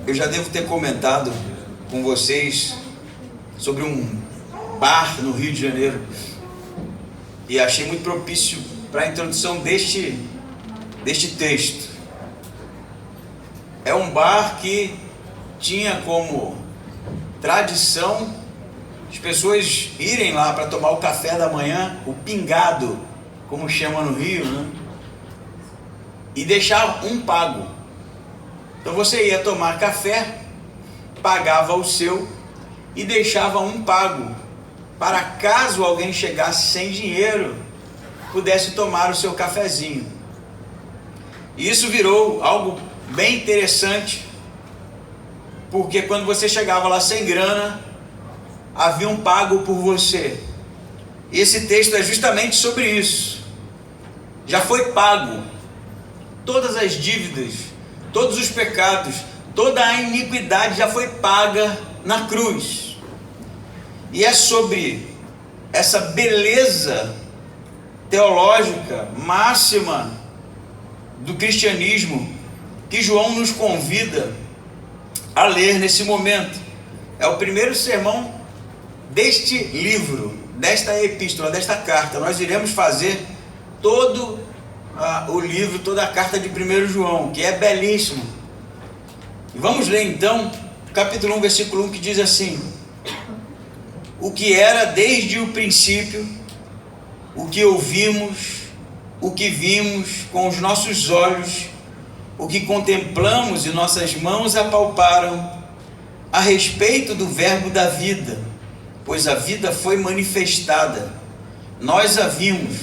Eu já devo ter comentado com vocês sobre um bar no Rio de Janeiro e achei muito propício para a introdução deste texto. É um bar que tinha como tradição as pessoas irem lá para tomar o café da manhã, o pingado, como chama no Rio, né? E deixar um pago. Então você ia tomar café, pagava o seu e deixava um pago, para caso alguém chegasse sem dinheiro, pudesse tomar o seu cafezinho. E isso virou algo bem interessante, porque quando você chegava lá sem grana, havia um pago por você. E esse texto é justamente sobre isso. Já foi pago todas as dívidas, todos os pecados, toda a iniquidade já foi paga na cruz. E é sobre essa beleza teológica máxima do cristianismo que João nos convida a ler nesse momento. É o primeiro sermão deste livro, desta epístola, desta carta. Nós iremos fazer todo o livro, toda a carta de 1 João, que é belíssimo. E vamos ler então, capítulo 1, versículo 1, que diz assim: o que era desde o princípio, o que ouvimos, o que vimos com os nossos olhos, o que contemplamos e nossas mãos apalparam, a respeito do verbo da vida, pois a vida foi manifestada. Nós a vimos,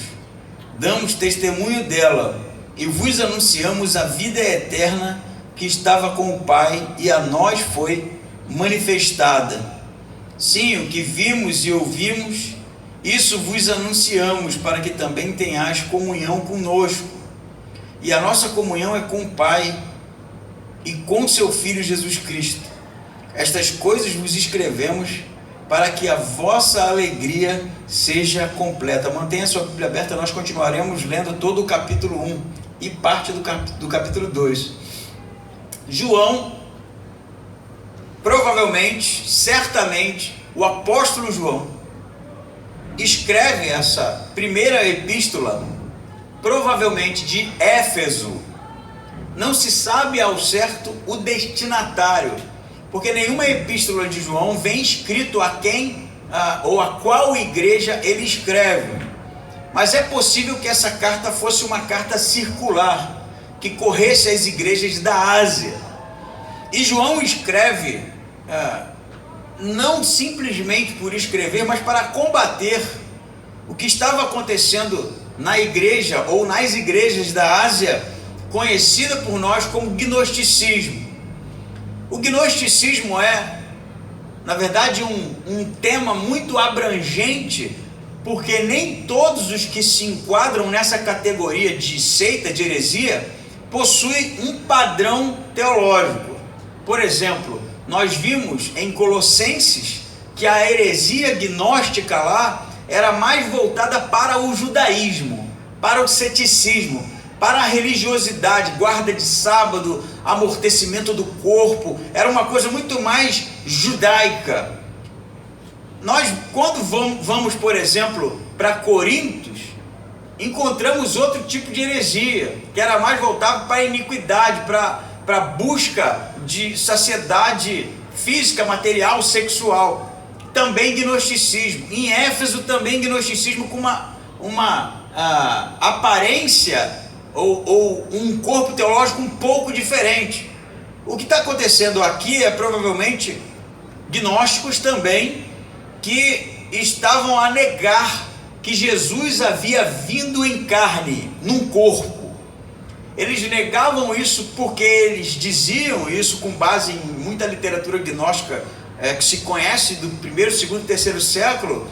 damos testemunho dela e vos anunciamos a vida eterna que estava com o Pai e a nós foi manifestada. Sim, o que vimos e ouvimos, isso vos anunciamos, para que também tenhais comunhão conosco. E a nossa comunhão é com o Pai e com seu Filho Jesus Cristo. Estas coisas vos escrevemos para que a vossa alegria seja completa. Mantenha sua Bíblia aberta, nós continuaremos lendo todo o capítulo 1 e parte do capítulo 2. João, provavelmente, certamente, o apóstolo João escreve essa primeira epístola, provavelmente de Éfeso. Não se sabe ao certo o destinatário, porque nenhuma epístola de João vem escrito a quem ou a qual igreja ele escreve. Mas é possível que essa carta fosse uma carta circular, que corresse às igrejas da Ásia. E João escreve não simplesmente por escrever, mas para combater o que estava acontecendo na igreja ou nas igrejas da Ásia, conhecida por nós como gnosticismo. O gnosticismo é, na verdade, um tema muito abrangente, porque nem todos os que se enquadram nessa categoria de seita, de heresia, possuem um padrão teológico. Por exemplo, nós vimos em Colossenses que a heresia gnóstica lá era mais voltada para o judaísmo, para o ceticismo, para a religiosidade, guarda de sábado, amortecimento do corpo, era uma coisa muito mais judaica. Nós, quando vamos, por exemplo, para Corintos, encontramos outro tipo de heresia, que era mais voltado para a iniquidade, para a busca de saciedade física, material, sexual. Também gnosticismo. Em Éfeso também gnosticismo com uma aparência ou um corpo teológico um pouco diferente. O que está acontecendo aqui é provavelmente gnósticos também, que estavam a negar que Jesus havia vindo em carne, num corpo. Eles negavam isso porque eles diziam isso com base em muita literatura gnóstica que se conhece do 1º, 2º, 3º século,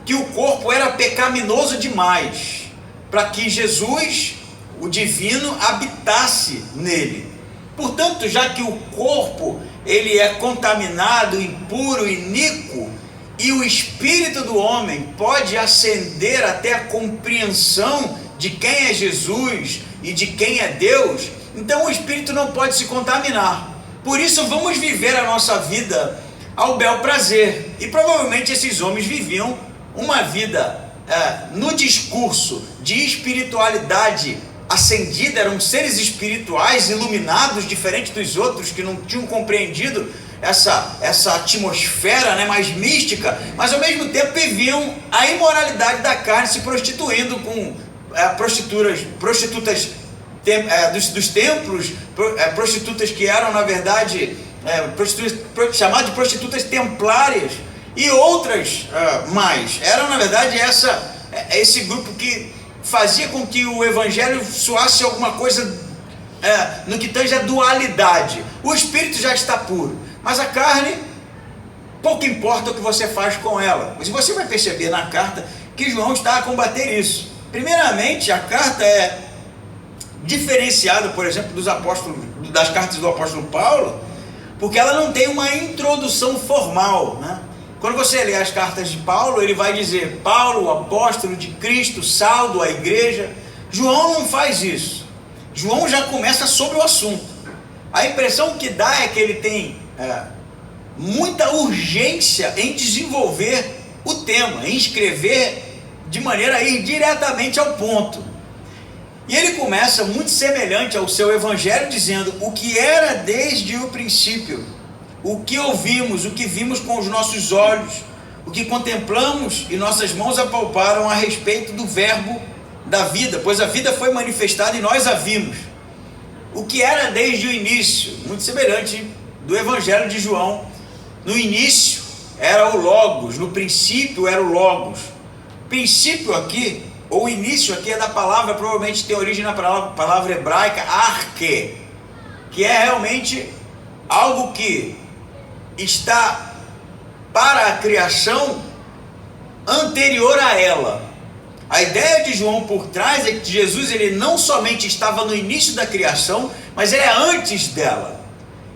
que o corpo era pecaminoso demais para que Jesus, o divino, habitasse nele. Portanto, já que o corpo ele é contaminado, impuro, iníquo, e o espírito do homem pode ascender até a compreensão de quem é Jesus e de quem é Deus, então o espírito não pode se contaminar. Por isso vamos viver a nossa vida ao bel prazer. E provavelmente esses homens viviam uma vida no discurso de espiritualidade ascendida, eram seres espirituais iluminados, diferente dos outros que não tinham compreendido essa atmosfera, né, mais mística, mas ao mesmo tempo viviam a imoralidade da carne, se prostituindo com prostitutas dos templos, prostitutas que eram na verdade chamadas de prostitutas templárias e outras mais. Eram na verdade esse grupo que fazia com que o evangelho soasse alguma coisa no que tange a dualidade. O espírito já está puro, mas a carne, pouco importa o que você faz com ela. Mas você vai perceber na carta que João está a combater isso. Primeiramente, a carta é diferenciada, por exemplo, das cartas do apóstolo Paulo, porque ela não tem uma introdução formal, né? Quando você lê as cartas de Paulo, ele vai dizer: Paulo, apóstolo de Cristo, saldo à igreja. João não faz isso. João já começa sobre o assunto. A impressão que dá é que ele tem muita urgência em desenvolver o tema, em escrever de maneira a ir diretamente ao ponto. E ele começa muito semelhante ao seu evangelho, dizendo o que era desde o princípio, o que ouvimos, o que vimos com os nossos olhos, o que contemplamos e nossas mãos apalparam a respeito do verbo da vida, pois a vida foi manifestada e nós a vimos. O que era desde o início, muito semelhante do evangelho de João. No início era o Logos, no princípio era o Logos. Princípio aqui, ou início aqui, é da palavra, provavelmente tem origem na palavra hebraica arque, que é realmente algo que está para a criação anterior a ela. A ideia de João por trás é que Jesus, ele não somente estava no início da criação, mas ele é antes dela.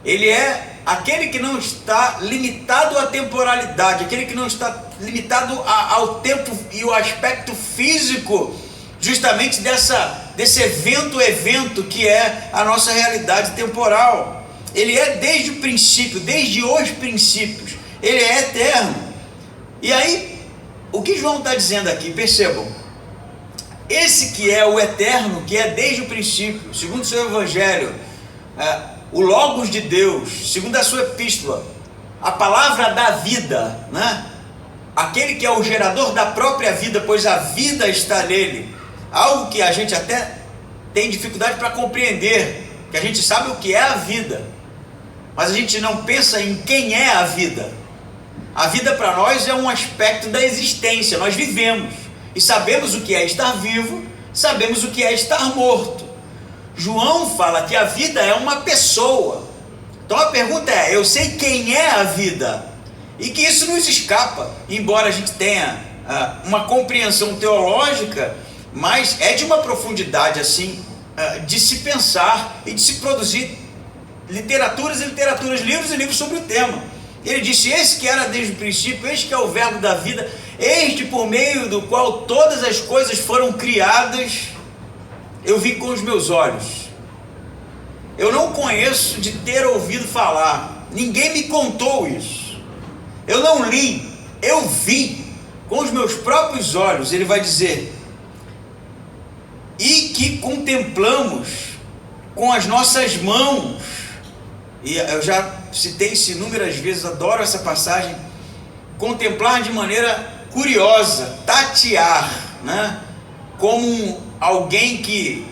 Ele é aquele que não está limitado à temporalidade, aquele que não está limitado ao tempo e o aspecto físico, justamente desse evento que é a nossa realidade temporal. Ele é desde o princípio, desde os princípios, ele é eterno. E aí, o que João está dizendo aqui, percebam, esse que é o eterno, que é desde o princípio, segundo o seu evangelho, o Logos de Deus, segundo a sua epístola, a palavra da vida, né? Aquele que é o gerador da própria vida, pois a vida está nele, algo que a gente até tem dificuldade para compreender, que a gente sabe o que é a vida, mas a gente não pensa em quem é a vida. A vida para nós é um aspecto da existência, nós vivemos e sabemos o que é estar vivo, sabemos o que é estar morto. João fala que a vida é uma pessoa. Então a pergunta é: eu sei quem é a vida? E que isso nos escapa, embora a gente tenha uma compreensão teológica, mas é de uma profundidade assim, de se pensar e de se produzir literaturas e literaturas, livros e livros sobre o tema. Ele disse: esse que era desde o princípio, este que é o verbo da vida, este por meio do qual todas as coisas foram criadas, eu vi com os meus olhos. Eu não conheço de ter ouvido falar, ninguém me contou isso. Eu não li, eu vi com os meus próprios olhos. Ele vai dizer: e que contemplamos com as nossas mãos. E eu já citei isso inúmeras vezes, adoro essa passagem. Contemplar de maneira curiosa, tatear, né? Como alguém que,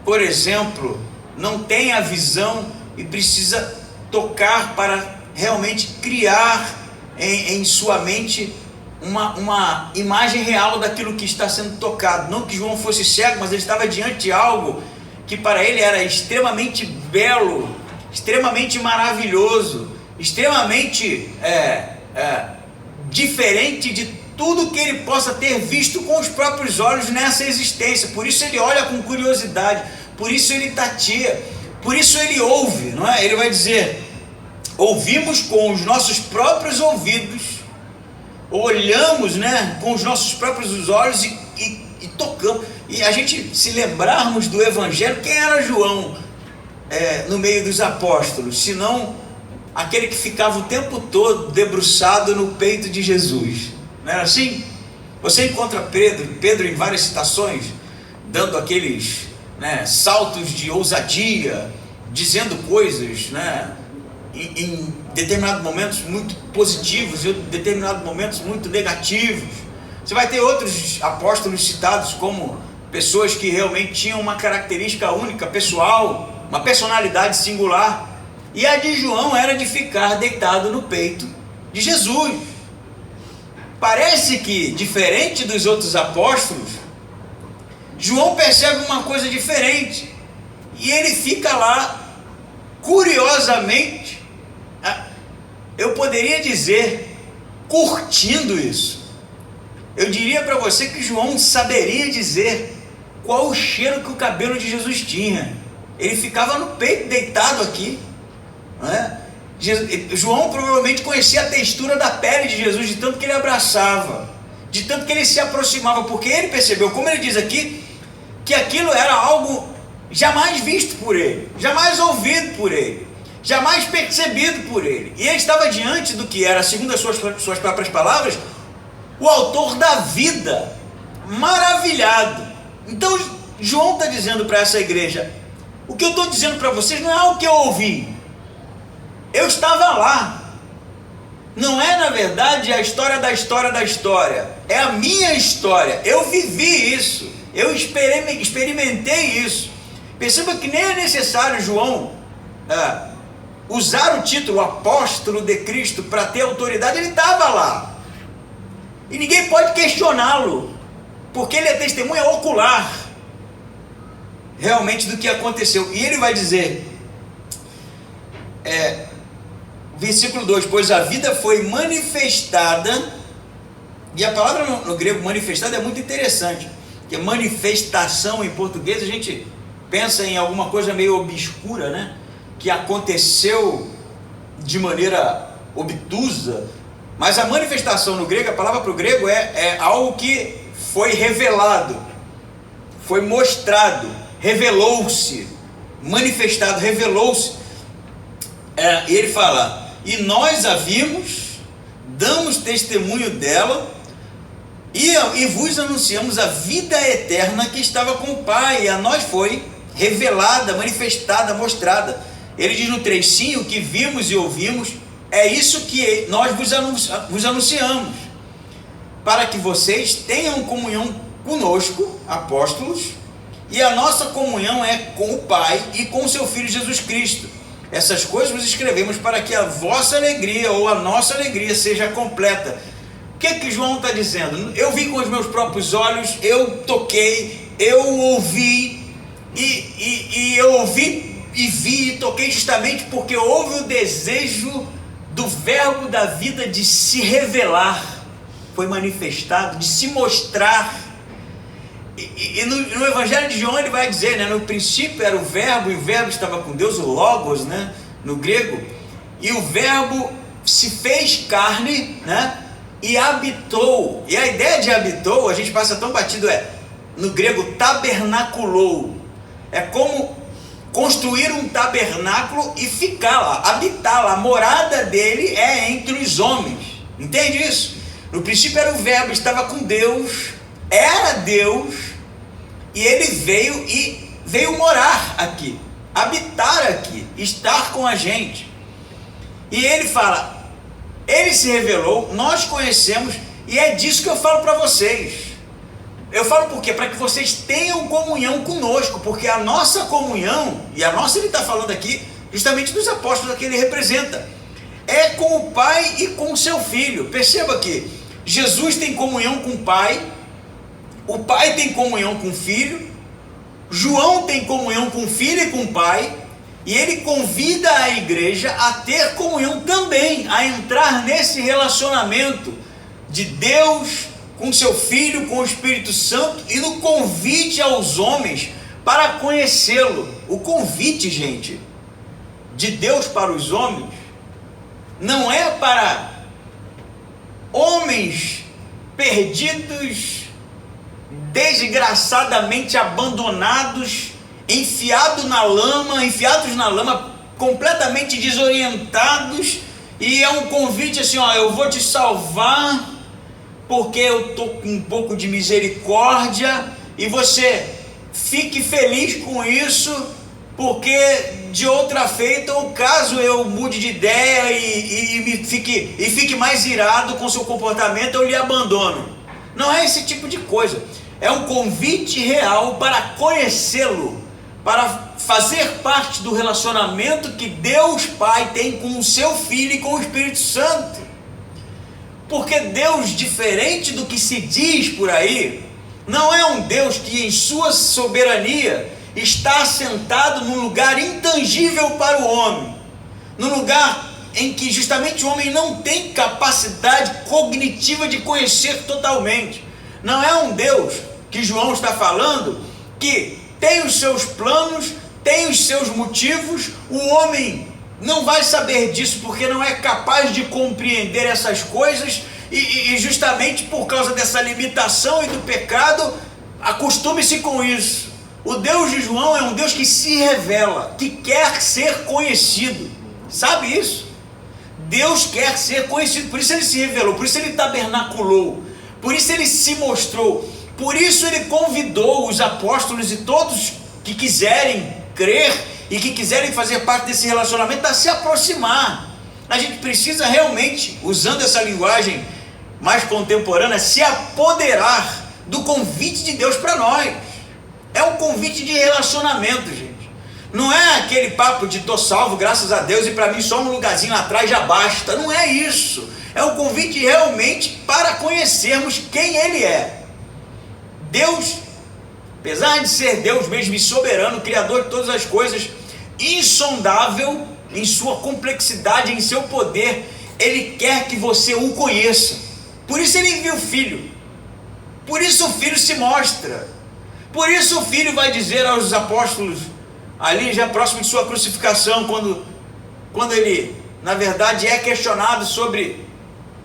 por exemplo, não tem a visão e precisa tocar para realmente criar em sua mente uma imagem real daquilo que está sendo tocado. Não que João fosse cego, mas ele estava diante de algo que para ele era extremamente belo, extremamente maravilhoso, extremamente diferente de tudo que ele possa ter visto com os próprios olhos nessa existência. Por isso ele olha com curiosidade, por isso ele tateia, por isso ele ouve, não é? Ele vai dizer: ouvimos com os nossos próprios ouvidos, olhamos, né, com os nossos próprios olhos e tocamos. E a gente, se lembrarmos do evangelho, quem era João? no meio dos apóstolos, senão aquele que ficava o tempo todo debruçado no peito de Jesus. Não era assim? Você encontra Pedro em várias citações, dando aqueles saltos de ousadia, dizendo coisas, em determinados momentos muito positivos e em determinados momentos muito negativos. Você vai ter outros apóstolos citados como pessoas que realmente tinham uma característica única, pessoal, uma personalidade singular. E a de João era de ficar deitado no peito de Jesus. Parece que, diferente dos outros apóstolos, João percebe uma coisa diferente. E ele fica lá, curiosamente, eu poderia dizer, curtindo isso. Eu diria para você que João saberia dizer qual o cheiro que o cabelo de Jesus tinha. Ele ficava no peito, deitado aqui. João provavelmente conhecia a textura da pele de Jesus, de tanto que ele abraçava, de tanto que ele se aproximava, porque ele percebeu, como ele diz aqui, que aquilo era algo jamais visto por ele, jamais ouvido por ele, jamais percebido por ele. E ele estava diante do que era, segundo as suas próprias palavras, o autor da vida, maravilhado. Então João está dizendo para essa igreja: o que eu estou dizendo para vocês não é algo que eu ouvi, eu estava lá. Não é, na verdade, a história da história da história, é a minha história. Eu vivi isso, eu experimentei isso. Perceba que nem é necessário João usar o título apóstolo de Cristo para ter autoridade. Ele estava lá e ninguém pode questioná-lo, porque ele é testemunha ocular realmente do que aconteceu. E ele vai dizer, versículo 2: pois a vida foi manifestada. E a palavra no grego manifestada é muito interessante, porque manifestação em português a gente pensa em alguma coisa meio obscura, que aconteceu de maneira obtusa. Mas a manifestação no grego, a palavra para o grego é algo que foi revelado, foi mostrado, revelou-se, manifestado, revelou-se. E ele fala: e nós a vimos, damos testemunho dela, e vos anunciamos a vida eterna que estava com o Pai, e a nós foi revelada, manifestada, mostrada. Ele diz no 3: sim, o que vimos e ouvimos, é isso que nós vos anunciamos, para que vocês tenham comunhão conosco, apóstolos, e a nossa comunhão é com o Pai e com o seu Filho Jesus Cristo. Essas coisas vos escrevemos para que a vossa alegria ou a nossa alegria seja completa. O que João está dizendo? Eu vi com os meus próprios olhos, eu toquei, eu ouvi, e eu ouvi e vi e toquei justamente porque houve o desejo do verbo da vida de se revelar, foi manifestado, de se mostrar. E no Evangelho de João ele vai dizer, no princípio era o verbo, e o verbo estava com Deus, o logos, no grego, e o verbo se fez carne, e habitou. E a ideia de habitou, a gente passa tão batido, no grego tabernaculou, é como construir um tabernáculo e ficar lá, habitar lá. A morada dele é entre os homens, entende isso? No princípio era o verbo, estava com Deus, era Deus, e ele veio morar aqui, habitar aqui, estar com a gente. E ele fala, ele se revelou, nós conhecemos, e é disso que eu falo para vocês. Eu falo por quê? Para que vocês tenham comunhão conosco, porque a nossa comunhão, e a nossa ele está falando aqui justamente dos apóstolos que ele representa, é com o Pai e com o seu Filho. Perceba que Jesus tem comunhão com o Pai tem comunhão com o Filho, João tem comunhão com o Filho e com o Pai, e ele convida a igreja a ter comunhão também, a entrar nesse relacionamento de Deus com seu Filho, com o Espírito Santo, e no convite aos homens para conhecê-lo. O convite, gente, de Deus para os homens, não é para homens perdidos, desgraçadamente abandonados enfiados na lama, completamente desorientados, e é um convite assim, ó, eu vou te salvar, porque eu estou com um pouco de misericórdia, e você fique feliz com isso, porque de outra feita, ou caso eu mude de ideia e fique mais irado com seu comportamento, eu lhe abandono. Não é esse tipo de coisa. É um convite real para conhecê-lo, para fazer parte do relacionamento que Deus Pai tem com o seu Filho e com o Espírito Santo. Porque Deus, diferente do que se diz por aí, não é um Deus que em sua soberania está assentado num lugar intangível para o homem, num lugar em que justamente o homem não tem capacidade cognitiva de conhecer totalmente. Não é um Deus que João está falando que tem os seus planos, tem os seus motivos, o homem não vai saber disso porque não é capaz de compreender essas coisas, e justamente por causa dessa limitação e do pecado, acostume-se com isso. O Deus de João é um Deus que se revela, que quer ser conhecido. Sabe isso? Deus quer ser conhecido, por isso ele se revelou, por isso ele tabernaculou, por isso ele se mostrou, por isso ele convidou os apóstolos e todos que quiserem crer e que quiserem fazer parte desse relacionamento a se aproximar. A gente precisa realmente, usando essa linguagem mais contemporânea, se apoderar do convite de Deus para nós. É um convite de relacionamento, gente. Não é aquele papo de tô salvo, graças a Deus, e para mim só um lugarzinho lá atrás já basta. Não é isso. É um convite realmente para conhecermos quem Ele é. Deus, apesar de ser Deus mesmo e soberano, Criador de todas as coisas, insondável em sua complexidade, em seu poder, Ele quer que você o conheça. Por isso Ele envia o Filho. Por isso o Filho se mostra. Por isso o Filho vai dizer aos apóstolos, ali já próximo de sua crucificação, quando ele, na verdade, é questionado sobre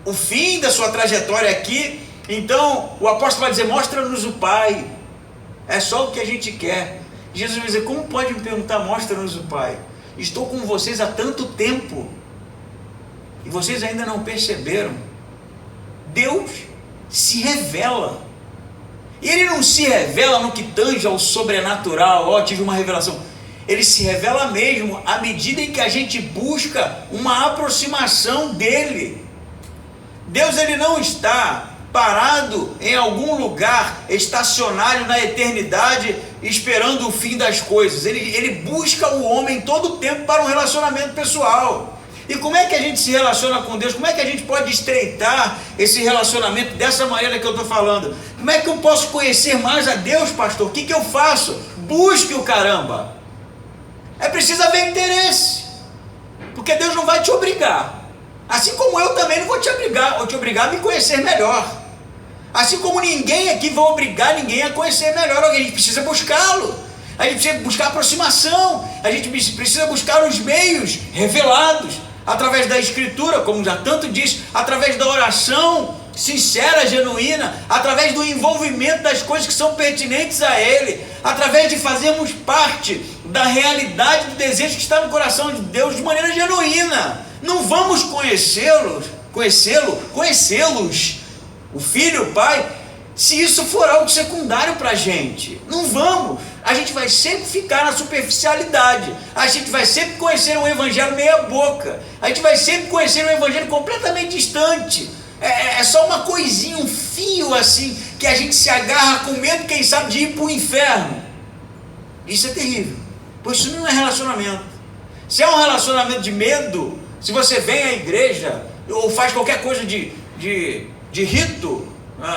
o fim da sua trajetória aqui, então o apóstolo vai dizer, mostra-nos o Pai, é só o que a gente quer. Jesus vai dizer, como pode me perguntar, mostra-nos o Pai? Estou com vocês há tanto tempo, e vocês ainda não perceberam. Deus se revela. E Ele não se revela no que tange ao sobrenatural, tive uma revelação. Ele se revela mesmo à medida em que a gente busca uma aproximação dEle. Deus, Ele não está parado em algum lugar estacionário na eternidade, esperando o fim das coisas. Ele busca o homem todo o tempo para um relacionamento pessoal. E como é que a gente se relaciona com Deus? Como é que a gente pode estreitar esse relacionamento dessa maneira que eu estou falando? Como é que eu posso conhecer mais a Deus, pastor? O que eu faço? Busque o caramba. É preciso haver interesse. Porque Deus não vai te obrigar. Assim como eu também não vou te obrigar a me conhecer melhor. Assim como ninguém aqui vai obrigar ninguém a conhecer melhor. A gente precisa buscá-lo. A gente precisa buscar aproximação. A gente precisa buscar os meios revelados. Através da escritura, como já tanto diz, através da oração sincera, genuína, através do envolvimento das coisas que são pertinentes a Ele, através de fazermos parte da realidade do desejo que está no coração de Deus de maneira genuína. Não vamos conhecê-los, o Filho, o Pai, se isso for algo secundário para a gente. Não vamos. A gente vai sempre ficar na superficialidade. A gente vai sempre conhecer um evangelho meia boca. A gente vai sempre conhecer um evangelho completamente distante. É só uma coisinha, um fio assim, que a gente se agarra com medo, quem sabe, de ir para o inferno. Isso é terrível. Pois isso não é relacionamento. Se é um relacionamento de medo, se você vem à igreja ou faz qualquer coisa de rito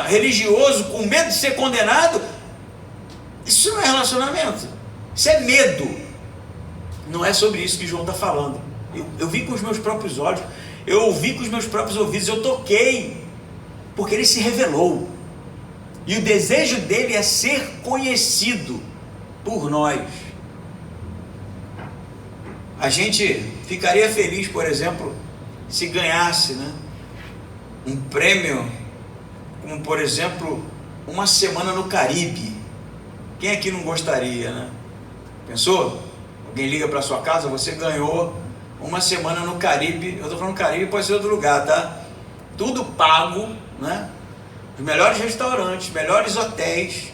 religioso com medo de ser condenado, isso não é relacionamento, isso é medo. Não é sobre isso que João está falando. Eu vi com os meus próprios olhos, eu ouvi com os meus próprios ouvidos, eu toquei, porque Ele se revelou, e o desejo dele é ser conhecido por nós. A gente ficaria feliz, por exemplo, se ganhasse, um prêmio, como por exemplo, uma semana no Caribe. Quem aqui não gostaria, Pensou? Alguém liga para sua casa, você ganhou uma semana no Caribe. Eu estou falando Caribe, pode ser outro lugar, tá? Tudo pago, né? Os melhores restaurantes, melhores hotéis,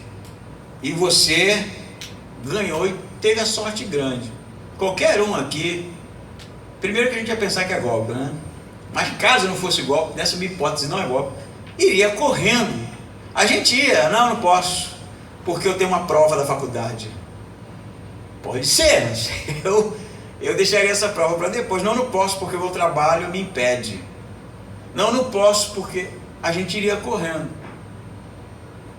e você ganhou e teve a sorte grande. Qualquer um aqui, primeiro que a gente ia pensar que é golpe, né? Mas caso não fosse golpe, nessa minha hipótese não é golpe, iria correndo. A gente ia, não posso, porque eu tenho uma prova da faculdade. Pode ser, mas eu deixaria essa prova para depois. Não posso porque o meu trabalho me impede. Não posso porque a gente iria correndo.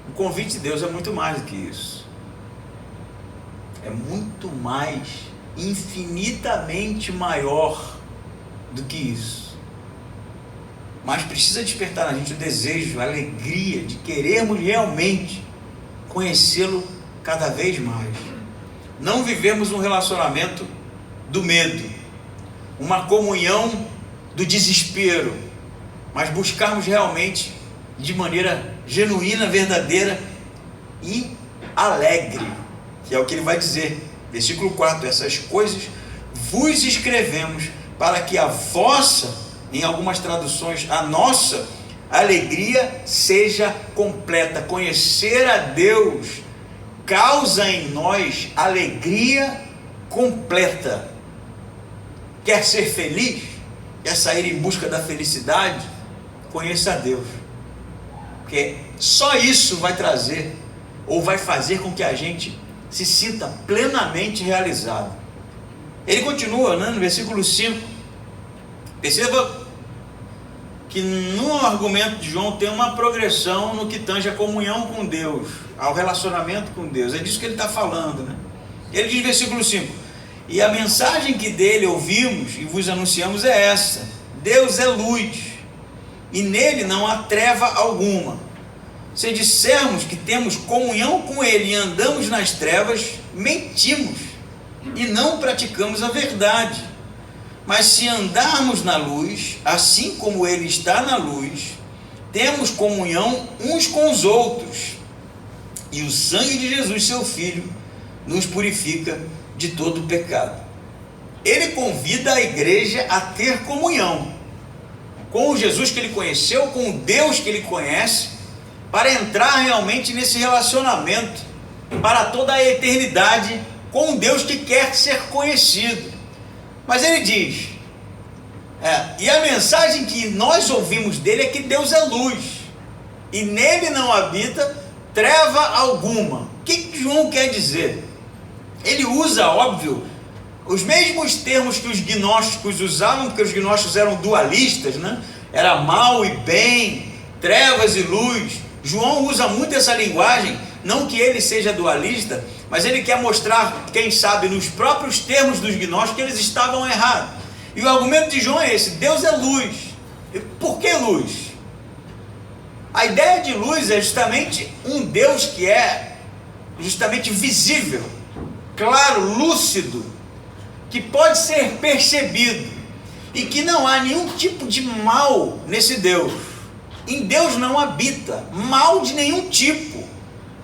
O convite de Deus é muito mais do que isso. É muito mais, infinitamente maior do que isso. Mas precisa despertar na gente o desejo, a alegria de querermos realmente conhecê-lo cada vez mais. Não vivemos um relacionamento do medo, uma comunhão do desespero, mas buscarmos realmente de maneira genuína, verdadeira e alegre, que é o que ele vai dizer, versículo 4, essas coisas vos escrevemos para que a vossa, em algumas traduções, a nossa alegria seja completa. Conhecer a Deus causa em nós alegria completa. Quer ser feliz? Quer sair em busca da felicidade? Conheça a Deus, porque só isso vai trazer, ou vai fazer com que a gente se sinta plenamente realizado. Ele continua, né, no versículo 5, perceba que no argumento de João tem uma progressão no que tange a comunhão com Deus, ao relacionamento com Deus. É disso que ele está falando, né? Ele diz, versículo 5, e a mensagem que dele ouvimos e vos anunciamos é essa: Deus é luz, e nele não há treva alguma. Se dissermos que temos comunhão com ele e andamos nas trevas, mentimos e não praticamos a verdade. Mas se andarmos na luz, assim como ele está na luz, temos comunhão uns com os outros, e o sangue de Jesus, seu Filho, nos purifica de todo o pecado. Ele convida a igreja a ter comunhão com o Jesus que ele conheceu, com o Deus que ele conhece, para entrar realmente nesse relacionamento para toda a eternidade com um Deus que quer ser conhecido. Mas ele diz, e a mensagem que nós ouvimos dele é que Deus é luz, e nele não habita treva alguma. O que João quer dizer? Ele usa, óbvio, os mesmos termos que os gnósticos usavam, porque os gnósticos eram dualistas, né? Era mal e bem, trevas e luz. João usa muito essa linguagem, não que ele seja dualista, mas ele quer mostrar, quem sabe, nos próprios termos dos gnósticos, que eles estavam errados. E o argumento de João é esse: Deus é luz. E por que luz? A ideia de luz é justamente um Deus que é justamente visível, claro, lúcido, que pode ser percebido, e que não há nenhum tipo de mal nesse Deus. Em Deus não habita mal de nenhum tipo,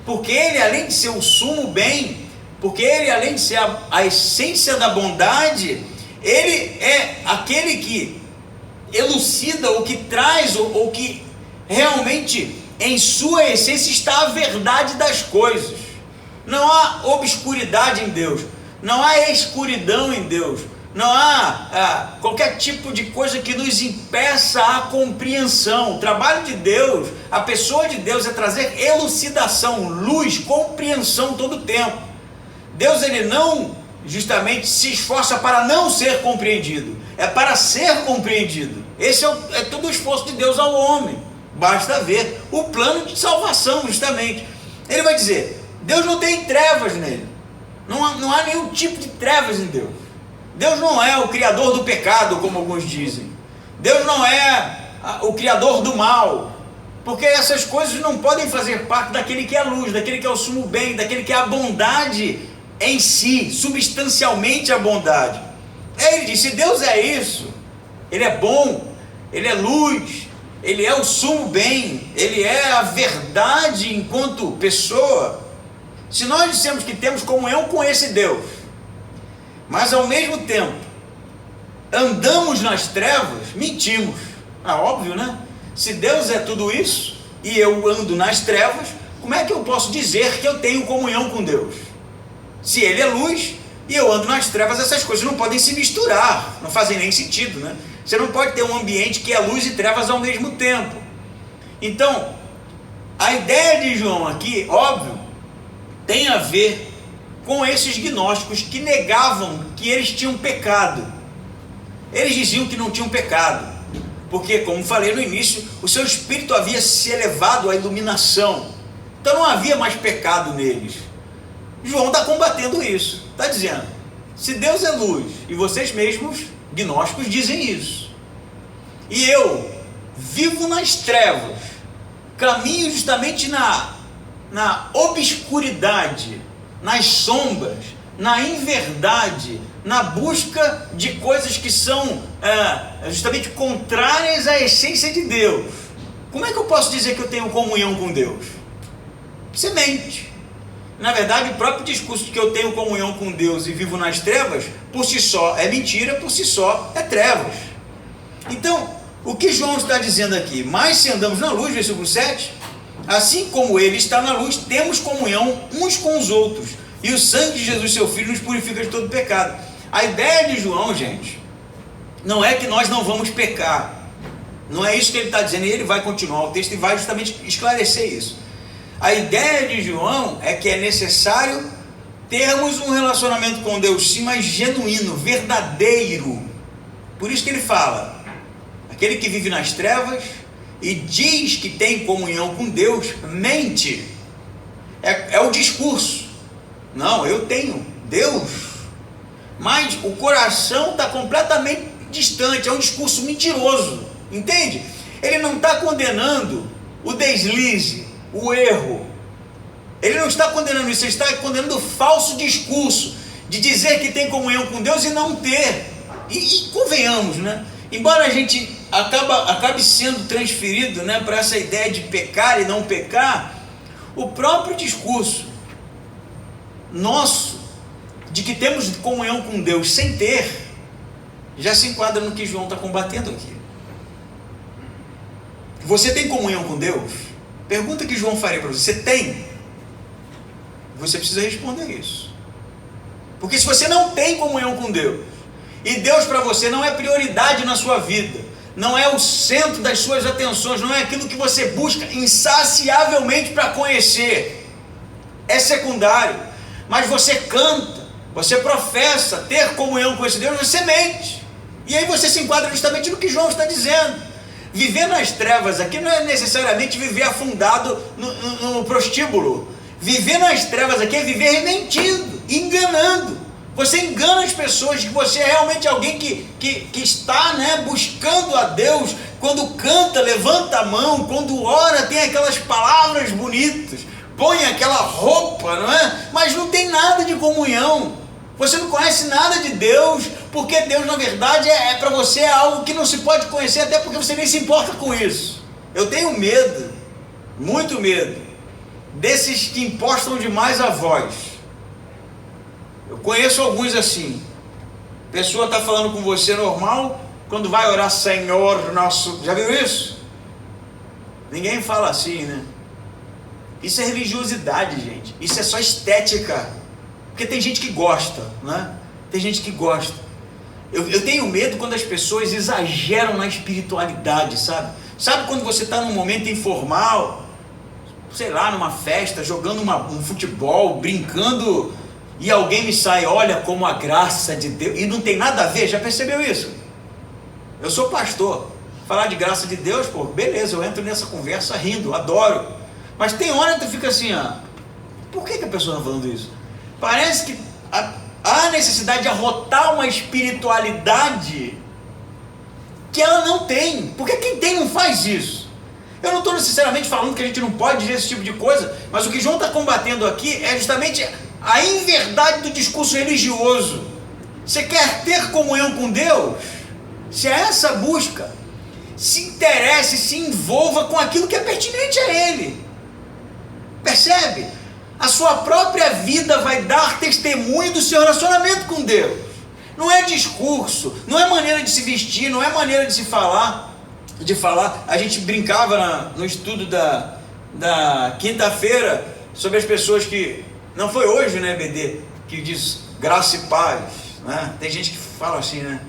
porque ele, além de ser o sumo bem, porque ele, além de ser a essência da bondade, ele é aquele que elucida, ou que traz, ou que realmente em sua essência está a verdade das coisas. Não há obscuridade em Deus, não há escuridão em Deus, não há qualquer tipo de coisa que nos impeça a compreensão. O trabalho de Deus, a pessoa de Deus, é trazer elucidação, luz, compreensão todo o tempo. Deus, ele não justamente se esforça para não ser compreendido, é para ser compreendido. Esse é todo o esforço de Deus ao homem. Basta ver o plano de salvação, justamente. Ele vai dizer, Deus não tem trevas nele, não há nenhum tipo de trevas em Deus. Deus não é o criador do pecado, como alguns dizem. Deus não é o criador do mal, porque essas coisas não podem fazer parte daquele que é a luz, daquele que é o sumo bem, daquele que é a bondade em si, substancialmente a bondade. Ele diz, se Deus é isso, ele é bom, ele é luz, ele é o sumo bem, ele é a verdade enquanto pessoa. Se nós dissemos que temos comunhão com esse Deus, mas ao mesmo tempo andamos nas trevas, mentimos. Óbvio, né? Se Deus é tudo isso e eu ando nas trevas, como é que eu posso dizer que eu tenho comunhão com Deus? Se Ele é luz e eu ando nas trevas, essas coisas não podem se misturar, não fazem nem sentido, né? Você não pode ter um ambiente que é luz e trevas ao mesmo tempo. Então, a ideia de João aqui, óbvio, tem a ver com esses gnósticos que negavam que eles tinham pecado. Eles diziam que não tinham pecado, porque, como falei no início, o seu espírito havia se elevado à iluminação. Então não havia mais pecado neles. João está combatendo isso. Está dizendo, se Deus é luz, e vocês mesmos, gnósticos, dizem isso, e eu vivo nas trevas, caminho justamente na obscuridade, nas sombras, na inverdade, na busca de coisas que são justamente contrárias à essência de Deus. Como é que eu posso dizer que eu tenho comunhão com Deus? Você mente. Na verdade, o próprio discurso de que eu tenho comunhão com Deus e vivo nas trevas, por si só é mentira, por si só é trevas. Então, o que João está dizendo aqui? Mas se andamos na luz, versículo 7, assim como Ele está na luz, temos comunhão uns com os outros, e o sangue de Jesus, seu Filho, nos purifica de todo pecado. A ideia de João, gente, não é que nós não vamos pecar. Não é isso que ele está dizendo, e ele vai continuar o texto e vai justamente esclarecer isso. A ideia de João é que é necessário termos um relacionamento com Deus, sim, mas genuíno, verdadeiro. Por isso que ele fala, aquele que vive nas trevas e diz que tem comunhão com Deus, mente. É o discurso. Não, eu tenho Deus, mas o coração está completamente distante, é um discurso mentiroso, entende? Ele não está condenando o deslize, o erro, ele não está condenando isso, ele está condenando o falso discurso de dizer que tem comunhão com Deus e não ter. E convenhamos, né? Embora a gente acabe sendo transferido, né, para essa ideia de pecar e não pecar, o próprio discurso nosso de que temos comunhão com Deus sem ter, já se enquadra no que João está combatendo aqui. Você tem comunhão com Deus? Pergunta que João faria para você: você tem? Você precisa responder isso. Porque se você não tem comunhão com Deus, e Deus para você não é prioridade na sua vida, não é o centro das suas atenções, não é aquilo que você busca insaciavelmente para conhecer, é secundário, mas você canta, você professa ter comunhão com esse Deus, você mente, e aí você se enquadra justamente no que João está dizendo. Viver nas trevas aqui não é necessariamente viver afundado no prostíbulo. Viver nas trevas aqui é viver mentindo, enganando. Você engana as pessoas de que você é realmente alguém que está, né, buscando a Deus. Quando canta, levanta a mão, quando ora, tem aquelas palavras bonitas, põe aquela roupa, não é? Mas não tem nada de comunhão. Você não conhece nada de Deus, porque Deus, na verdade, para você é algo que não se pode conhecer, até porque você nem se importa com isso. Eu tenho medo, muito medo, desses que impostam demais a voz. Eu conheço alguns assim. A pessoa está falando com você normal, quando vai orar, Senhor nosso... Já viu isso? Ninguém fala assim, né? Isso é religiosidade, gente. Isso é só estética. Porque tem gente que gosta, né? Tem gente que gosta. Eu tenho medo quando as pessoas exageram na espiritualidade, sabe? Sabe quando você está num momento informal, sei lá, numa festa, jogando um futebol, brincando, e alguém me sai, olha como a graça de Deus, e não tem nada a ver, já percebeu isso? Eu sou pastor, falar de graça de Deus, pô, beleza, eu entro nessa conversa rindo, adoro, mas tem hora que tu fica assim, por que a pessoa está falando isso? Parece que há necessidade de arrotar uma espiritualidade que ela não tem, porque quem tem não faz isso. Eu não estou necessariamente falando que a gente não pode dizer esse tipo de coisa, mas o que João está combatendo aqui é justamente a inverdade do discurso religioso. Você quer ter comunhão com Deus? Se é essa busca, se interesse, se envolva com aquilo que é pertinente a Ele. Percebe? A sua própria vida vai dar testemunho do seu relacionamento com Deus. Não é discurso, não é maneira de se vestir, não é maneira de se falar. A gente brincava no estudo da quinta-feira sobre as pessoas que, não foi hoje, né, BD, que diz graça e paz, né? Tem gente que fala assim, né?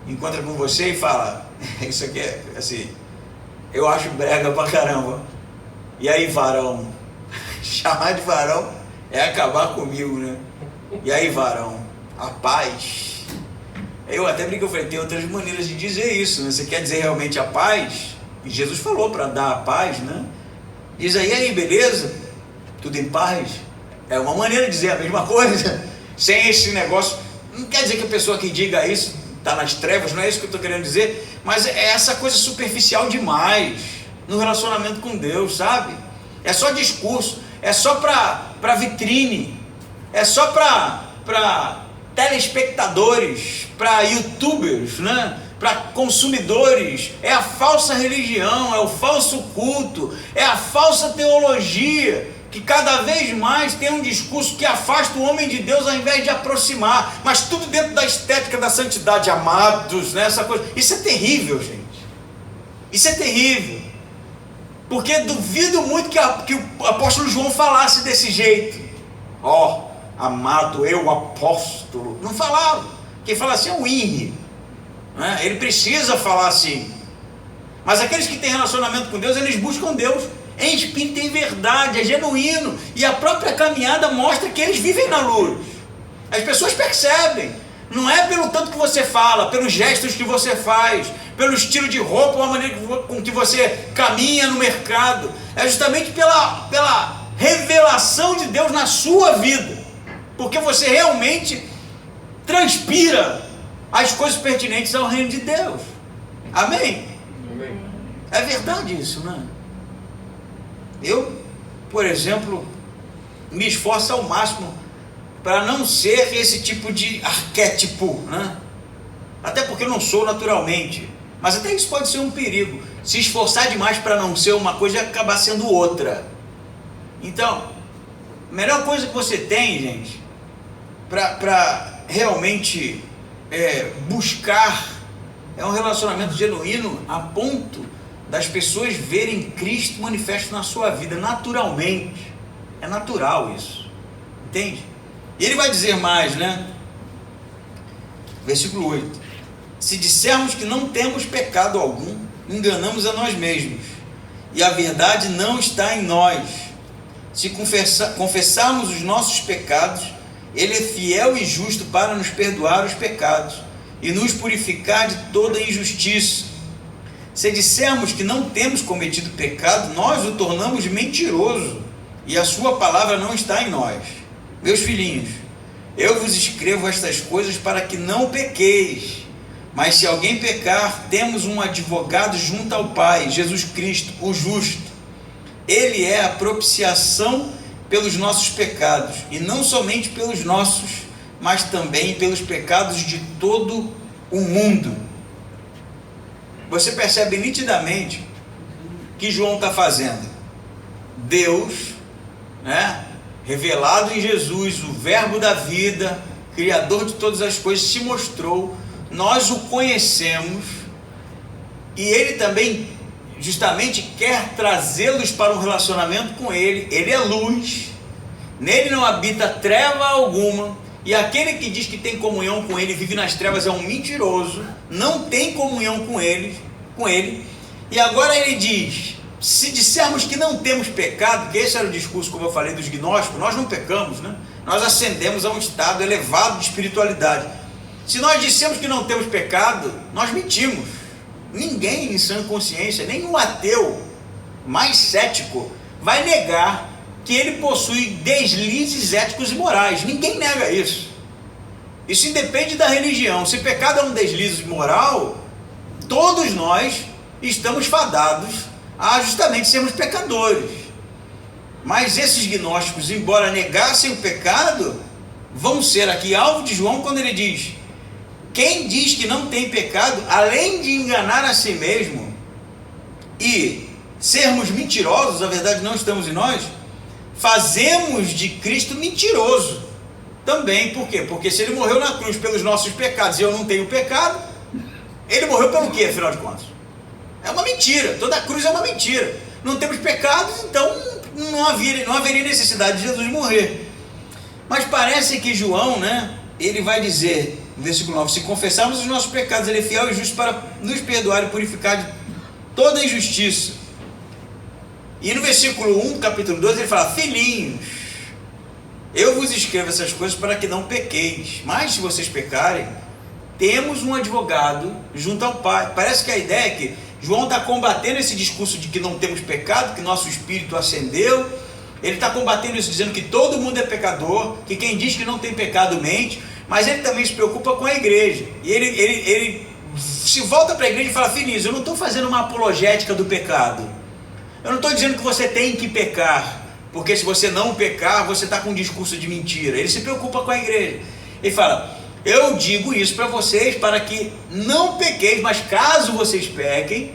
Encontra com você e fala, isso aqui é assim, eu acho brega pra caramba. E aí, varão? Chamar de varão é acabar comigo, né? E aí, varão? A paz. Eu até brinquei, eu falei, tem outras maneiras de dizer isso, né? Você quer dizer realmente a paz? E Jesus falou para dar a paz, né? Diz aí, beleza? Tudo em paz? É uma maneira de dizer a mesma coisa, sem esse negócio. Não quer dizer que a pessoa que diga isso está nas trevas, não é isso que eu estou querendo dizer, mas é essa coisa superficial demais no relacionamento com Deus, sabe? É só discurso, é só para vitrine, é só para telespectadores, para youtubers, né? Para consumidores. É a falsa religião, é o falso culto, é a falsa teologia, que cada vez mais tem um discurso que afasta o homem de Deus ao invés de aproximar, mas tudo dentro da estética da santidade, amados, né? Essa coisa. Isso é terrível, gente. Isso é terrível, porque duvido muito que o apóstolo João falasse desse jeito. Amado, eu apóstolo. Não falava. Quem fala assim é o INRI, né? Ele precisa falar assim. Mas aqueles que têm relacionamento com Deus, eles buscam Deus em espírito e em verdade, é genuíno. E a própria caminhada mostra que eles vivem na luz. As pessoas percebem. Não é pelo tanto que você fala, pelos gestos que você faz, pelo estilo de roupa ou a maneira com que você caminha no mercado. É justamente pela revelação de Deus na sua vida. Porque você realmente transpira as coisas pertinentes ao reino de Deus. Amém? Amém. É verdade isso, né? Eu, por exemplo, me esforço ao máximo para não ser esse tipo de arquétipo, né? Até porque eu não sou naturalmente. Mas até isso pode ser um perigo. Se esforçar demais para não ser uma coisa e acabar sendo outra. Então, a melhor coisa que você tem, gente, para realmente buscar é um relacionamento genuíno a ponto das pessoas verem Cristo manifesto na sua vida naturalmente. É natural isso, entende? E ele vai dizer mais, né? Versículo 8: se dissermos que não temos pecado algum, enganamos a nós mesmos, e a verdade não está em nós. Se confessarmos os nossos pecados, Ele é fiel e justo para nos perdoar os pecados e nos purificar de toda injustiça. Se dissermos que não temos cometido pecado, nós o tornamos mentiroso, e a sua palavra não está em nós. Meus filhinhos, eu vos escrevo estas coisas para que não pequeis. Mas se alguém pecar, temos um advogado junto ao Pai, Jesus Cristo, o justo. Ele é a propiciação pelos nossos pecados, e não somente pelos nossos, mas também pelos pecados de todo o mundo. Você percebe nitidamente que João está fazendo. Deus, né, revelado em Jesus, o verbo da vida, criador de todas as coisas, se mostrou, nós o conhecemos, e ele também justamente quer trazê-los para um relacionamento com ele. Ele é luz, nele não habita treva alguma, e aquele que diz que tem comunhão com ele, vive nas trevas, é um mentiroso, não tem comunhão com ele. E agora ele diz, se dissermos que não temos pecado, que esse era o discurso, como eu falei, dos gnósticos, nós não pecamos, né? Nós ascendemos a um estado elevado de espiritualidade. Se nós dissemos que não temos pecado, nós mentimos. Ninguém em sã consciência, nem um ateu mais cético, vai negar que ele possui deslizes éticos e morais. Ninguém nega isso. Isso independe da religião. Se pecado é um deslize moral, todos nós estamos fadados a justamente sermos pecadores. Mas esses gnósticos, embora negassem o pecado, vão ser aqui alvo de João quando ele diz: quem diz que não tem pecado, além de enganar a si mesmo e sermos mentirosos, a verdade não estamos em nós, fazemos de Cristo mentiroso. Também, por quê? Porque se ele morreu na cruz pelos nossos pecados e eu não tenho pecado, ele morreu pelo quê, afinal de contas? É uma mentira, toda a cruz é uma mentira. Não temos pecados, então não haveria necessidade de Jesus morrer. Mas parece que João, né, ele vai dizer, no versículo 9, se confessarmos os nossos pecados, ele é fiel e justo para nos perdoar e purificar de toda a injustiça. E no versículo 1 do capítulo 12 ele fala, filhinhos, eu vos escrevo essas coisas para que não pequeis, mas se vocês pecarem, temos um advogado junto ao Pai. Parece que a ideia é que João está combatendo esse discurso de que não temos pecado, que nosso espírito ascendeu. Ele está combatendo isso, dizendo que todo mundo é pecador, que quem diz que não tem pecado mente, mas ele também se preocupa com a igreja. E ele se volta para a igreja e fala, filhinhos, eu não estou fazendo uma apologética do pecado. Eu não estou dizendo que você tem que pecar, porque se você não pecar, você está com um discurso de mentira. Ele se preocupa com a igreja. Ele fala, eu digo isso para vocês, para que não pequeis, mas caso vocês pequem,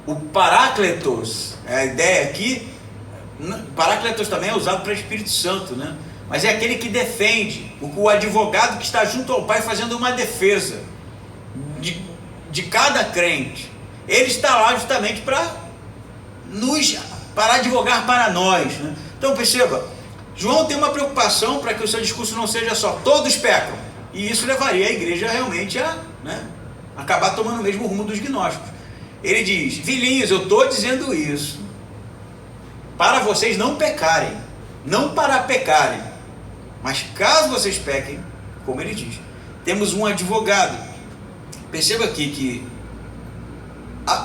o Parácletos, a ideia aqui, Parácletos também é usado para Espírito Santo, né? Mas é aquele que defende, o advogado que está junto ao Pai fazendo uma defesa de cada crente. Ele está lá justamente para advogar para nós, né? Então perceba, João tem uma preocupação para que o seu discurso não seja só todos pecam, e isso levaria a igreja realmente a, né, acabar tomando o mesmo rumo dos gnósticos. Ele diz, filhinhos, eu estou dizendo isso para vocês não pecarem, não para pecarem, mas caso vocês pequem, como ele diz, temos um advogado. Perceba aqui que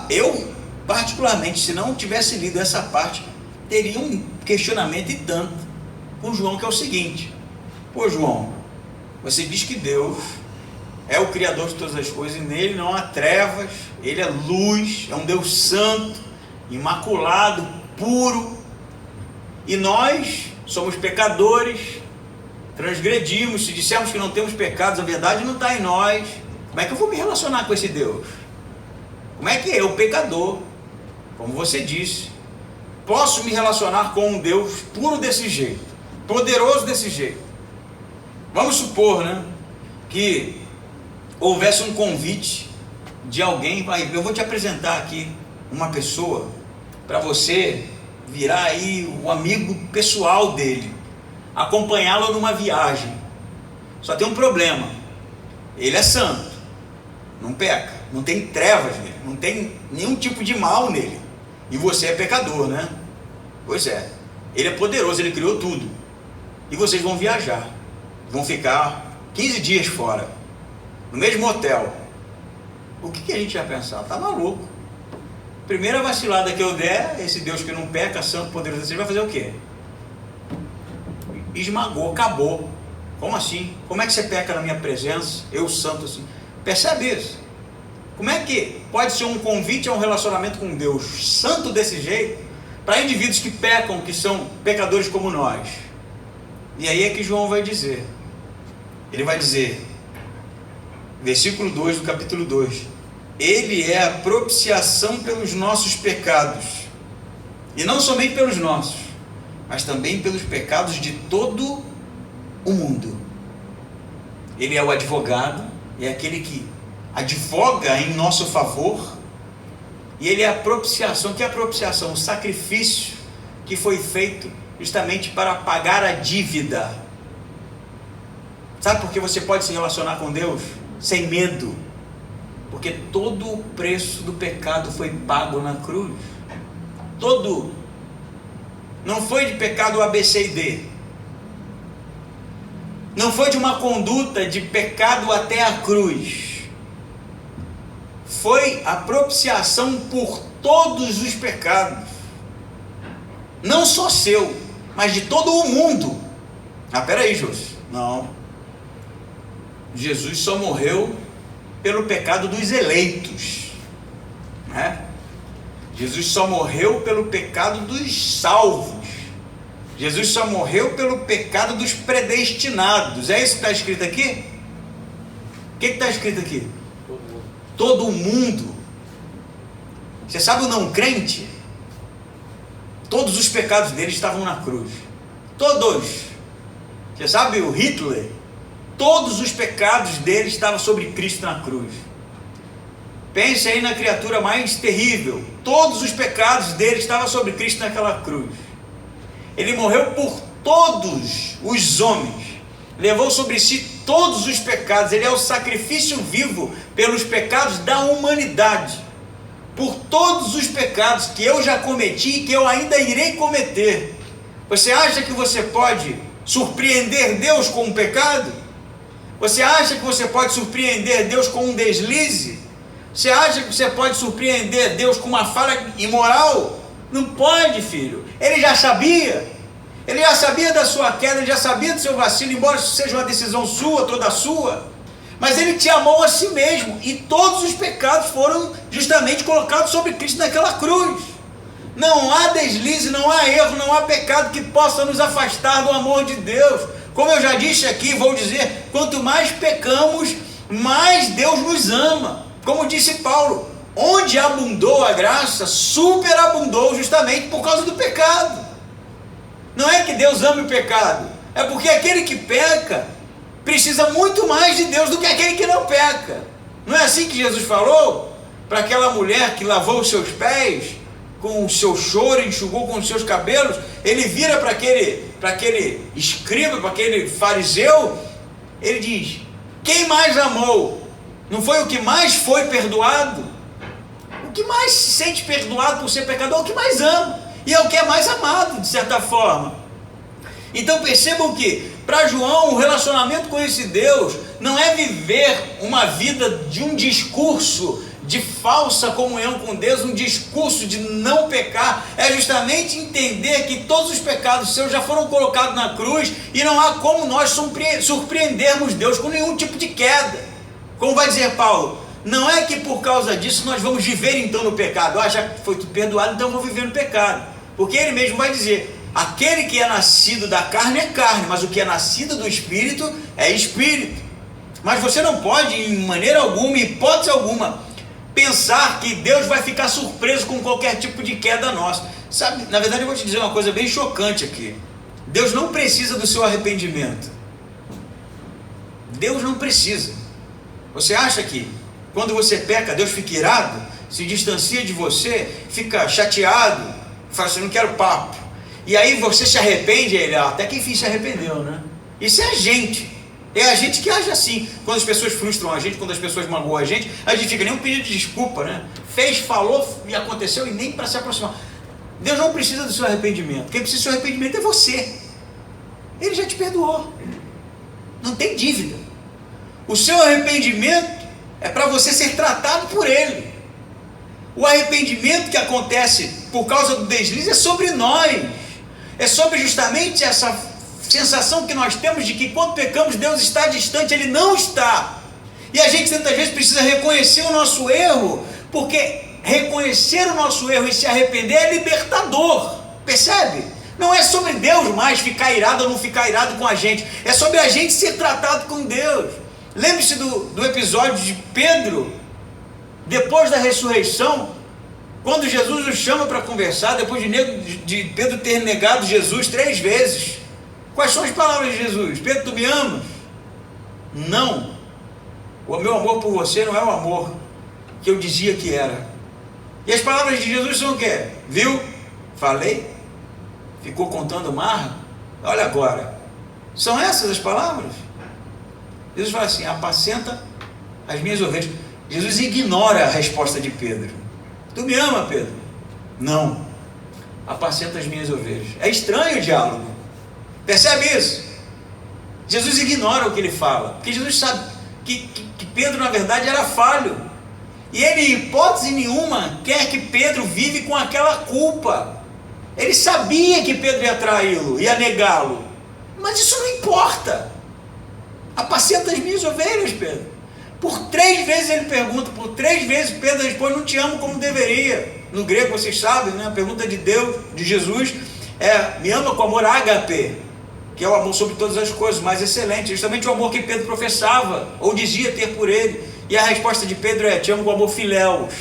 eu particularmente, se não tivesse lido essa parte, teria um questionamento e tanto com João, que é o seguinte, pô João, você diz que Deus é o Criador de todas as coisas, e nele não há trevas, ele é luz, é um Deus santo, imaculado, puro, e nós somos pecadores, transgredimos, se dissermos que não temos pecados, a verdade não está em nós. Como é que eu vou me relacionar com esse Deus? Como é que eu, pecador, como você disse, posso me relacionar com um Deus puro desse jeito, poderoso desse jeito? Vamos supor, né, que houvesse um convite de alguém, eu vou te apresentar aqui uma pessoa, para você virar aí o amigo pessoal dele, acompanhá-lo numa viagem. Só tem um problema, ele é santo, não peca, não tem trevas nele, não tem nenhum tipo de mal nele, e você é pecador, né? Pois é, ele é poderoso, ele criou tudo, e vocês vão viajar, vão ficar 15 dias fora, no mesmo hotel. O que a gente ia pensar? Tá maluco. Primeira vacilada que eu der, esse Deus que não peca, santo, poderoso, você vai fazer o quê? Esmagou, acabou. Como assim? Como é que você peca na minha presença? Eu santo assim. Percebe isso? Como é que pode ser um convite a um relacionamento com Deus santo desse jeito, para indivíduos que pecam, que são pecadores como nós? E aí é que João vai dizer. Ele vai dizer, versículo 2 do capítulo 2, ele é a propiciação pelos nossos pecados, e não somente pelos nossos, mas também pelos pecados de todo o mundo. Ele é o advogado, é aquele que advoga em nosso favor, e ele é a propiciação. O que é a propiciação? O sacrifício que foi feito justamente para pagar a dívida. Sabe por que você pode se relacionar com Deus sem medo? Porque todo o preço do pecado foi pago na cruz. Todo. Não foi de pecado A, B, C e D. Não foi de uma conduta de pecado até a cruz. Foi a propiciação por todos os pecados. Não só seu, mas de todo o mundo. Ah, peraí, José. Não. Jesus só morreu pelo pecado dos eleitos, né? Jesus só morreu pelo pecado dos salvos. Jesus só morreu pelo pecado dos predestinados. É isso que está escrito aqui? O que está escrito aqui? Todo mundo. Você sabe o não crente? Todos os pecados dele estavam na cruz. Todos. Você sabe, o Hitler, todos os pecados dele estavam sobre Cristo na cruz. Pense aí na criatura mais terrível. Todos os pecados dele estavam sobre Cristo naquela cruz. Ele morreu por todos os homens. Levou sobre si todos os pecados. Ele é o sacrifício vivo pelos pecados da humanidade. Por todos os pecados que eu já cometi e que eu ainda irei cometer. Você acha que você pode surpreender Deus com um pecado? Você acha que você pode surpreender Deus com um deslize? Você acha que você pode surpreender Deus com uma falha imoral? Não pode, filho. Ele já sabia. Ele já sabia da sua queda, ele já sabia do seu vacilo, embora isso seja uma decisão sua, toda sua. Mas ele te amou a si mesmo. E todos os pecados foram justamente colocados sobre Cristo naquela cruz. Não há deslize, não há erro, não há pecado que possa nos afastar do amor de Deus. Como eu já disse aqui, vou dizer, quanto mais pecamos, mais Deus nos ama. Como disse Paulo, onde abundou a graça, superabundou justamente por causa do pecado. Não é que Deus ama o pecado, é porque aquele que peca precisa muito mais de Deus do que aquele que não peca. Não é assim que Jesus falou para aquela mulher que lavou os seus pés com o seu choro, enxugou com os seus cabelos? Ele vira para aquele escriba, para aquele fariseu, ele diz: quem mais amou? Não foi o que mais foi perdoado? O que mais se sente perdoado por ser pecador é o que mais ama, e é o que é mais amado, de certa forma. Então percebam que, para João, o relacionamento com esse Deus não é viver uma vida de um discurso de falsa comunhão com Deus, um discurso de não pecar, é justamente entender que todos os pecados seus já foram colocados na cruz, e não há como nós surpreendermos Deus com nenhum tipo de queda. Como vai dizer Paulo, não é que por causa disso nós vamos viver então no pecado. Já foi tudo perdoado, então eu vou viver no pecado. Porque ele mesmo vai dizer, aquele que é nascido da carne é carne, mas o que é nascido do Espírito é Espírito. Mas você não pode, em maneira alguma, hipótese alguma, pensar que Deus vai ficar surpreso com qualquer tipo de queda nossa. Sabe, na verdade eu vou te dizer uma coisa bem chocante aqui. Deus não precisa do seu arrependimento. Deus não precisa. Você acha que quando você peca, Deus fica irado, se distancia de você, fica chateado, fala assim, não quero papo. E aí você se arrepende, ele, até que enfim se arrependeu, né? Isso é a gente. É a gente que age assim. Quando as pessoas frustram a gente, quando as pessoas magoam a gente fica nem um pedido de desculpa, né? Fez, falou e aconteceu e nem para se aproximar. Deus não precisa do seu arrependimento. Quem precisa do seu arrependimento é você. Ele já te perdoou. Não tem dívida. O seu arrependimento é para você ser tratado por Ele. O arrependimento que acontece por causa do deslize é sobre nós. É sobre justamente essa sensação que nós temos de que quando pecamos Deus está distante. Ele não está. E a gente tantas vezes precisa reconhecer o nosso erro, porque reconhecer o nosso erro e se arrepender é libertador. Percebe? Não é sobre Deus mais ficar irado ou não ficar irado com a gente. É sobre a gente ser tratado com Deus. Lembre-se do episódio de Pedro, depois da ressurreição, quando Jesus o chama para conversar, depois de Pedro ter negado Jesus 3 vezes. Quais são as palavras de Jesus? Pedro, tu me amas? Não. O meu amor por você não é o amor que eu dizia que era. E as palavras de Jesus são o quê? Viu? Falei? Ficou contando marra? Olha agora. São essas as palavras? Jesus fala assim, apacenta as minhas ovelhas. Jesus ignora a resposta de Pedro. Tu me ama, Pedro? Não. Apacenta as minhas ovelhas. É estranho o diálogo. Percebe isso? Jesus ignora o que ele fala. Porque Jesus sabe que Pedro, na verdade, era falho. E ele, em hipótese nenhuma, quer que Pedro vive com aquela culpa. Ele sabia que Pedro ia traí-lo, ia negá-lo. Mas isso não importa. Apacenta as minhas ovelhas, Pedro. Por 3 vezes ele pergunta, por 3 vezes Pedro responde, não te amo como deveria. No grego, vocês sabem, né? A pergunta de Deus, de Jesus, é, me ama com amor ágape, que é o amor sobre todas as coisas, mais excelente, justamente o amor que Pedro professava, ou dizia ter por ele. E a resposta de Pedro é, te amo com amor filéus.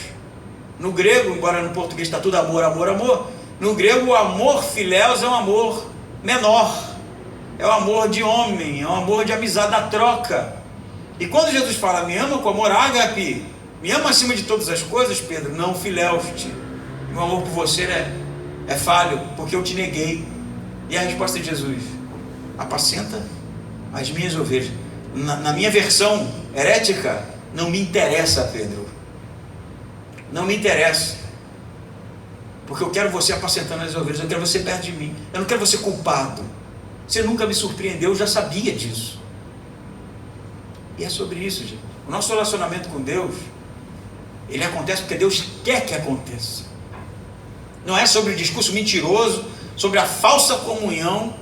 No grego, embora no português está tudo amor, amor, amor, no grego o amor filéus é um amor menor. É o amor de homem, é o amor de amizade, da troca. E quando Jesus fala, me ama com amor ágape, me ama acima de todas as coisas, Pedro, não fileuste. Meu amor por você é falho, porque eu te neguei. E a resposta de Jesus, apacenta as minhas ovelhas. Na minha versão herética, não me interessa, Pedro. Não me interessa. Porque eu quero você apacentando as ovelhas, eu quero você perto de mim. Eu não quero você culpado. Você nunca me surpreendeu, eu já sabia disso. E é sobre isso, gente. O nosso relacionamento com Deus, ele acontece porque Deus quer que aconteça. Não é sobre o discurso mentiroso, sobre a falsa comunhão.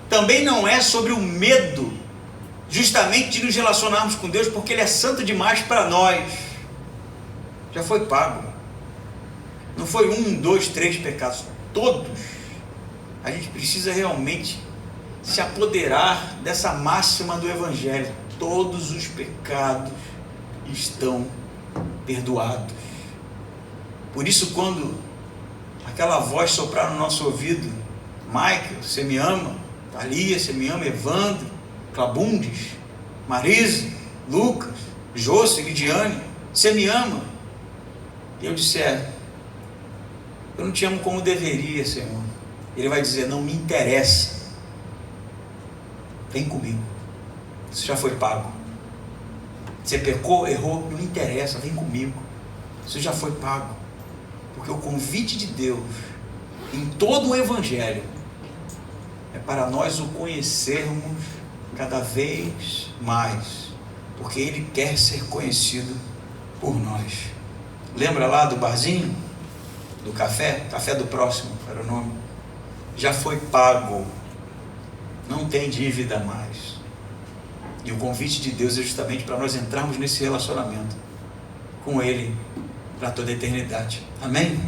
Também não é sobre o medo, justamente de nos relacionarmos com Deus, porque Ele é santo demais para nós. Já foi pago. Não foi 1, 2, 3 pecados, todos. A gente precisa realmente se apoderar dessa máxima do Evangelho. Todos os pecados estão perdoados. Por isso, quando aquela voz soprar no nosso ouvido, Michael, você me ama? Thalia, você me ama? Evandro, Clabundes, Marisa, Lucas, José, Lidiane, você me ama? E eu disser, eu não te amo como deveria, Senhor. Ele vai dizer, não me interessa. Vem comigo. Isso já foi pago. Você pecou, errou, não interessa, vem comigo. Isso já foi pago. Porque o convite de Deus em todo o Evangelho é para nós o conhecermos cada vez mais, porque Ele quer ser conhecido por nós. Lembra lá do barzinho? Do café? Café do Próximo era o nome. Já foi pago. Não tem dívida mais. E o convite de Deus é justamente para nós entrarmos nesse relacionamento com Ele para toda a eternidade. Amém?